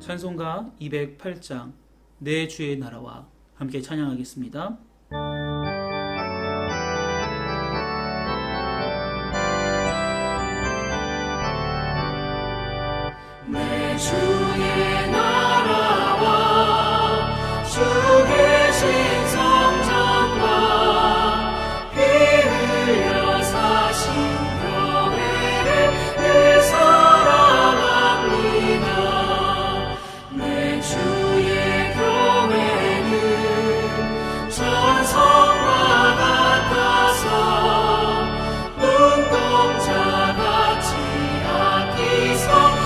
찬송가 208장 내 주의 나라와 함께 찬양하겠습니다. 내 주의 나라와 주 계신 성전과 피 흘려 사신 교회를 늘 사랑합니다. 내 주의 교회는 전성과 같아서 눈동자같이 아끼사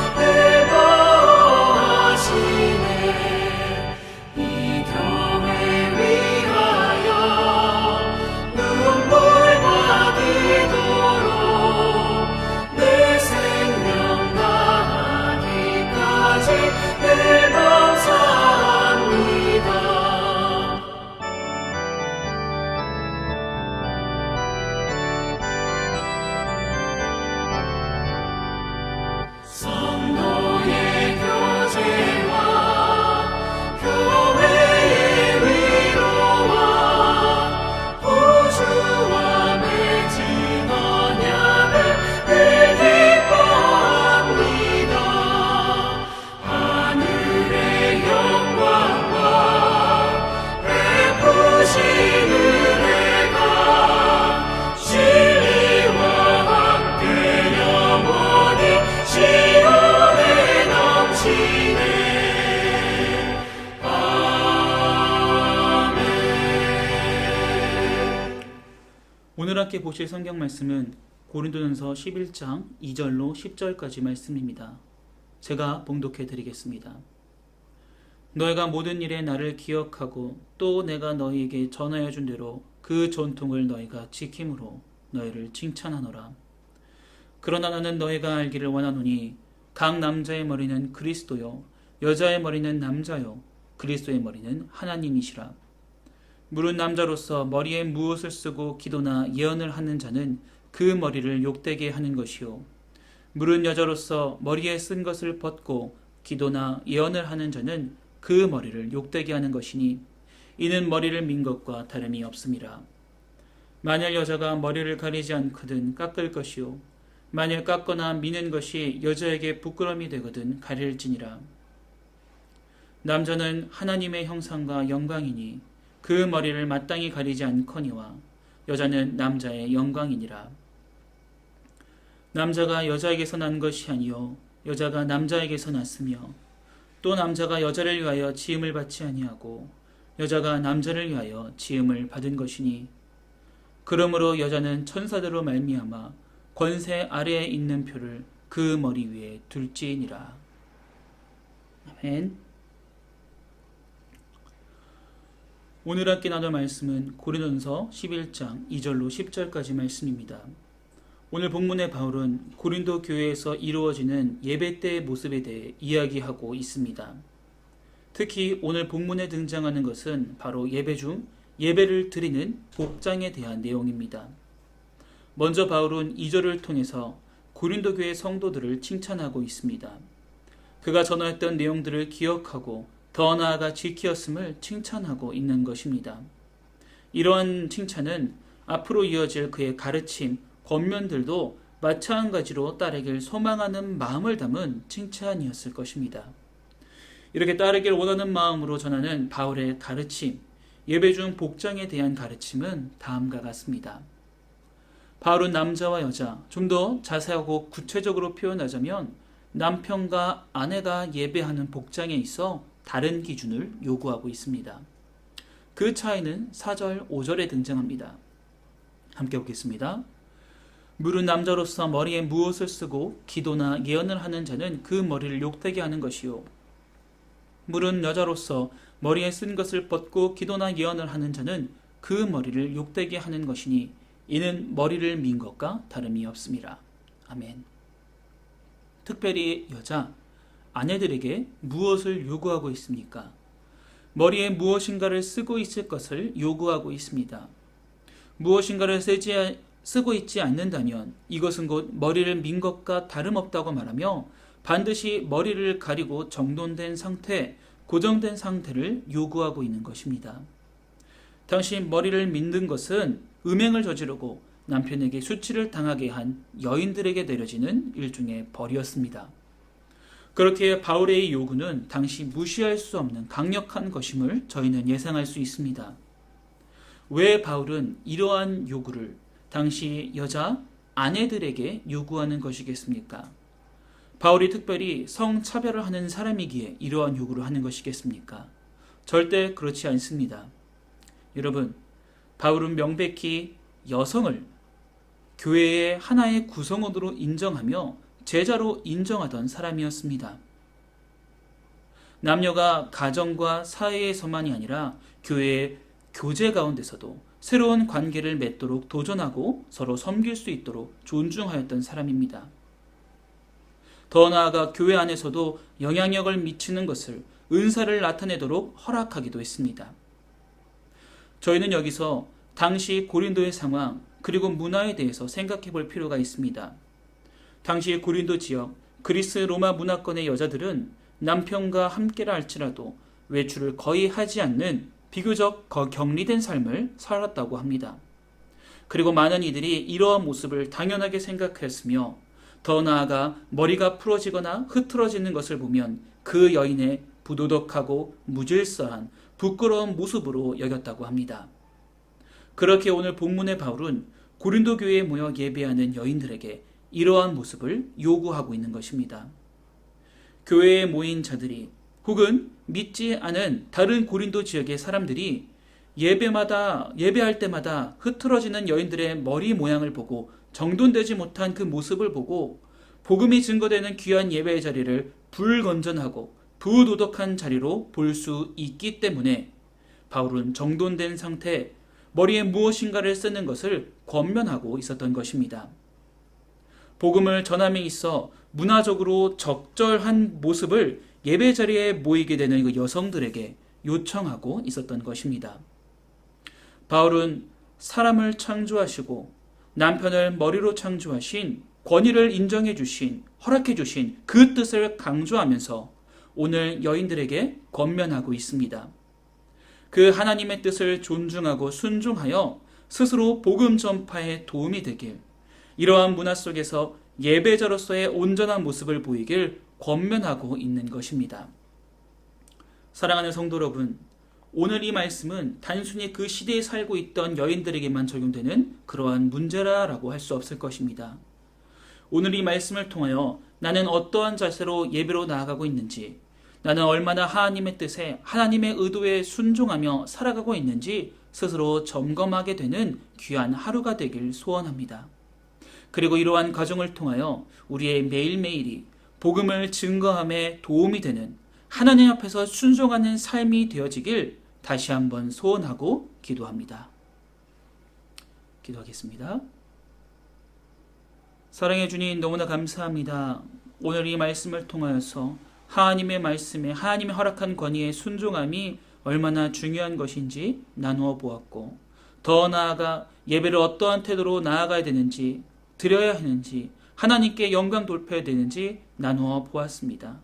오늘 함께 보실 성경 말씀은 고린도전서 11장 2절로 10절까지 말씀입니다. 제가 봉독해 드리겠습니다. 너희가 모든 일에 나를 기억하고 또 내가 너희에게 전하여 준 대로 그 전통을 너희가 지킴으로 너희를 칭찬하노라. 그러나 나는 너희가 알기를 원하노니 각 남자의 머리는 그리스도요 여자의 머리는 남자요 그리스도의 머리는 하나님이시라. 물은 남자로서 머리에 무엇을 쓰고 기도나 예언을 하는 자는 그 머리를 욕되게 하는 것이요 물은 여자로서 머리에 쓴 것을 벗고 기도나 예언을 하는 자는 그 머리를 욕되게 하는 것이니 이는 머리를 민 것과 다름이 없음이라. 만일 여자가 머리를 가리지 않거든 깎을 것이요 만일 깎거나 미는 것이 여자에게 부끄러움이 되거든 가릴지니라. 남자는 하나님의 형상과 영광이니 그 머리를 마땅히 가리지 않거니와 여자는 남자의 영광이니라. 남자가 여자에게서 난 것이 아니요 여자가 남자에게서 났으며 또 남자가 여자를 위하여 지음을 받지 아니하고 여자가 남자를 위하여 지음을 받은 것이니 그러므로 여자는 천사대로 말미암아 권세 아래에 있는 표를 그 머리 위에 둘지니라. 아멘. 오늘 함께 나눌 말씀은 고린도전서 11장 2절로 10절까지 말씀입니다. 오늘 본문의 바울은 고린도 교회에서 이루어지는 예배 때의 모습에 대해 이야기하고 있습니다. 특히 오늘 본문에 등장하는 것은 바로 예배 중 예배를 드리는 복장에 대한 내용입니다. 먼저 바울은 2절을 통해서 고린도 교회 성도들을 칭찬하고 있습니다. 그가 전하였던 내용들을 기억하고 더 나아가 지키었음을 칭찬하고 있는 것입니다. 이러한 칭찬은 앞으로 이어질 그의 가르침, 권면들도 마찬가지로 따르길 소망하는 마음을 담은 칭찬이었을 것입니다. 이렇게 따르길 원하는 마음으로 전하는 바울의 가르침, 예배 중 복장에 대한 가르침은 다음과 같습니다. 바울은 남자와 여자, 좀 더 자세하고 구체적으로 표현하자면 남편과 아내가 예배하는 복장에 있어 다른 기준을 요구하고 있습니다. 그 차이는 4절, 5절에 등장합니다. 함께 보겠습니다. 물은 남자로서 머리에 무엇을 쓰고 기도나 예언을 하는 자는 그 머리를 욕되게 하는 것이요 물은 여자로서 머리에 쓴 것을 벗고 기도나 예언을 하는 자는 그 머리를 욕되게 하는 것이니 이는 머리를 민 것과 다름이 없음이라. 아멘. 특별히 여자, 아내들에게 무엇을 요구하고 있습니까? 머리에 무엇인가를 쓰고 있을 것을 요구하고 있습니다. 무엇인가를 쓰고 있지 않는다면 이것은 곧 머리를 민 것과 다름없다고 말하며 반드시 머리를 가리고 정돈된 상태, 고정된 상태를 요구하고 있는 것입니다. 당시 머리를 믿는 것은 음행을 저지르고 남편에게 수치를 당하게 한 여인들에게 내려지는 일종의 벌이었습니다. 그렇게 바울의 요구는 당시 무시할 수 없는 강력한 것임을 저희는 예상할 수 있습니다. 왜 바울은 이러한 요구를 당시 여자 아내들에게 요구하는 것이겠습니까? 바울이 특별히 성차별을 하는 사람이기에 이러한 요구를 하는 것이겠습니까? 절대 그렇지 않습니다. 여러분, 바울은 명백히 여성을 교회의 하나의 구성원으로 인정하며 제자로 인정하던 사람이었습니다. 남녀가 가정과 사회에서만이 아니라 교회의 교제 가운데서도 새로운 관계를 맺도록 도전하고 서로 섬길 수 있도록 존중하였던 사람입니다. 더 나아가 교회 안에서도 영향력을 미치는 것을 은사를 나타내도록 허락하기도 했습니다. 저희는 여기서 당시 고린도의 상황 그리고 문화에 대해서 생각해 볼 필요가 있습니다. 당시 고린도 지역 그리스 로마 문화권의 여자들은 남편과 함께라 할지라도 외출을 거의 하지 않는 비교적 격리된 삶을 살았다고 합니다. 그리고 많은 이들이 이러한 모습을 당연하게 생각했으며 더 나아가 머리가 풀어지거나 흐트러지는 것을 보면 그 여인의 부도덕하고 무질서한 부끄러운 모습으로 여겼다고 합니다. 그렇게 오늘 본문의 바울은 고린도 교회에 모여 예배하는 여인들에게 이러한 모습을 요구하고 있는 것입니다. 교회에 모인 자들이 혹은 믿지 않은 다른 고린도 지역의 사람들이 예배할 때마다 흐트러지는 여인들의 머리 모양을 보고 정돈되지 못한 그 모습을 보고 복음이 증거되는 귀한 예배의 자리를 불건전하고 부도덕한 자리로 볼 수 있기 때문에 바울은 정돈된 상태, 머리에 무엇인가를 쓰는 것을 권면하고 있었던 것입니다. 복음을 전함에 있어 문화적으로 적절한 모습을 예배 자리에 모이게 되는 그 여성들에게 요청하고 있었던 것입니다. 바울은 사람을 창조하시고 남편을 머리로 창조하신 권위를 인정해 주신, 허락해 주신 그 뜻을 강조하면서 오늘 여인들에게 권면하고 있습니다. 그 하나님의 뜻을 존중하고 순종하여 스스로 복음 전파에 도움이 되길, 이러한 문화 속에서 예배자로서의 온전한 모습을 보이길 권면하고 있는 것입니다. 사랑하는 성도 여러분, 오늘 이 말씀은 단순히 그 시대에 살고 있던 여인들에게만 적용되는 그러한 문제라고 할 수 없을 것입니다. 오늘 이 말씀을 통하여 나는 어떠한 자세로 예배로 나아가고 있는지, 나는 얼마나 하나님의 뜻에, 하나님의 의도에 순종하며 살아가고 있는지 스스로 점검하게 되는 귀한 하루가 되길 소원합니다. 그리고 이러한 과정을 통하여 우리의 매일매일이 복음을 증거함에 도움이 되는 하나님 앞에서 순종하는 삶이 되어지길 다시 한번 소원하고 기도합니다. 기도하겠습니다. 사랑해 주님, 너무나 감사합니다. 오늘 이 말씀을 통하여서 하나님의 말씀에, 하나님의 허락한 권위에 순종함이 얼마나 중요한 것인지 나누어 보았고, 더 나아가 예배를 어떠한 태도로 나아가야 되는지, 드려야 하는지, 하나님께 영광 돌려야 되는지 나누어 보았습니다.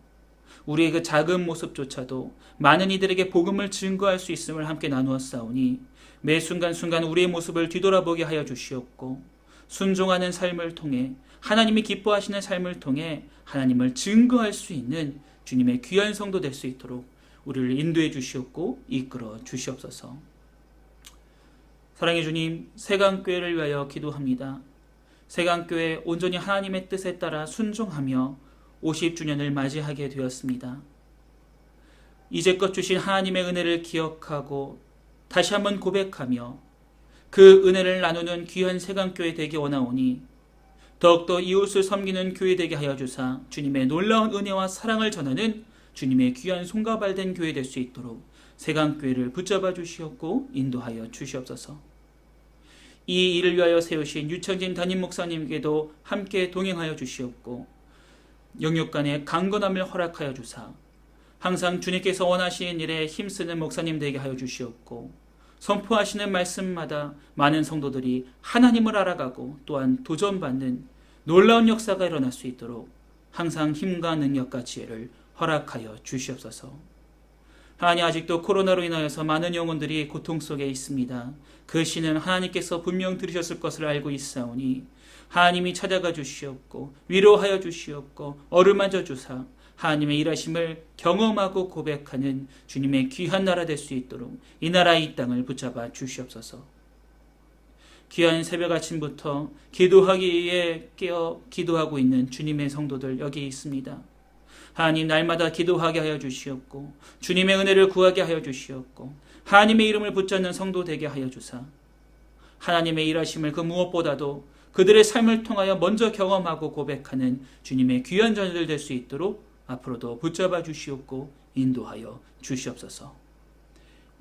우리의 그 작은 모습조차도 많은 이들에게 복음을 증거할 수 있음을 함께 나누었사오니 매 순간순간 우리의 모습을 뒤돌아보게 하여 주시옵고, 순종하는 삶을 통해, 하나님이 기뻐하시는 삶을 통해 하나님을 증거할 수 있는 주님의 귀한 성도 될 수 있도록 우리를 인도해 주시옵고 이끌어 주시옵소서. 사랑해 주님, 세강교회를 위하여 기도합니다. 세강교회 온전히 하나님의 뜻에 따라 순종하며 50주년을 맞이하게 되었습니다. 이제껏 주신 하나님의 은혜를 기억하고 다시 한번 고백하며 그 은혜를 나누는 귀한 세강교회 되게 원하오니 더욱더 이웃을 섬기는 교회 되게 하여 주사 주님의 놀라운 은혜와 사랑을 전하는 주님의 귀한 손과 발된 교회 될 수 있도록 세강교회를 붙잡아 주시옵고 인도하여 주시옵소서. 이 일을 위하여 세우신 유창진 담임 목사님께도 함께 동행하여 주시옵고 영육 간의 강건함을 허락하여 주사 항상 주님께서 원하시는 일에 힘쓰는 목사님 되게 하여 주시옵고 선포하시는 말씀마다 많은 성도들이 하나님을 알아가고 또한 도전받는 놀라운 역사가 일어날 수 있도록 항상 힘과 능력과 지혜를 허락하여 주시옵소서. 하나님, 아직도 코로나로 인하여서 많은 영혼들이 고통 속에 있습니다. 그 시는 하나님께서 분명 들으셨을 것을 알고 있사오니 하나님이 찾아가 주시옵고 위로하여 주시옵고 어루만져 주사 하나님의 일하심을 경험하고 고백하는 주님의 귀한 나라 될 수 있도록 이 나라 이 땅을 붙잡아 주시옵소서. 귀한 새벽 아침부터 기도하기에 깨어 기도하고 있는 주님의 성도들 여기 있습니다. 하나님, 날마다 기도하게 하여 주시옵고 주님의 은혜를 구하게 하여 주시옵고 하나님의 이름을 붙잡는 성도 되게 하여 주사 하나님의 일하심을 그 무엇보다도 그들의 삶을 통하여 먼저 경험하고 고백하는 주님의 귀한 자녀들 될 수 있도록 앞으로도 붙잡아 주시옵고 인도하여 주시옵소서.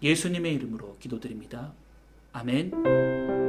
예수님의 이름으로 기도드립니다. 아멘.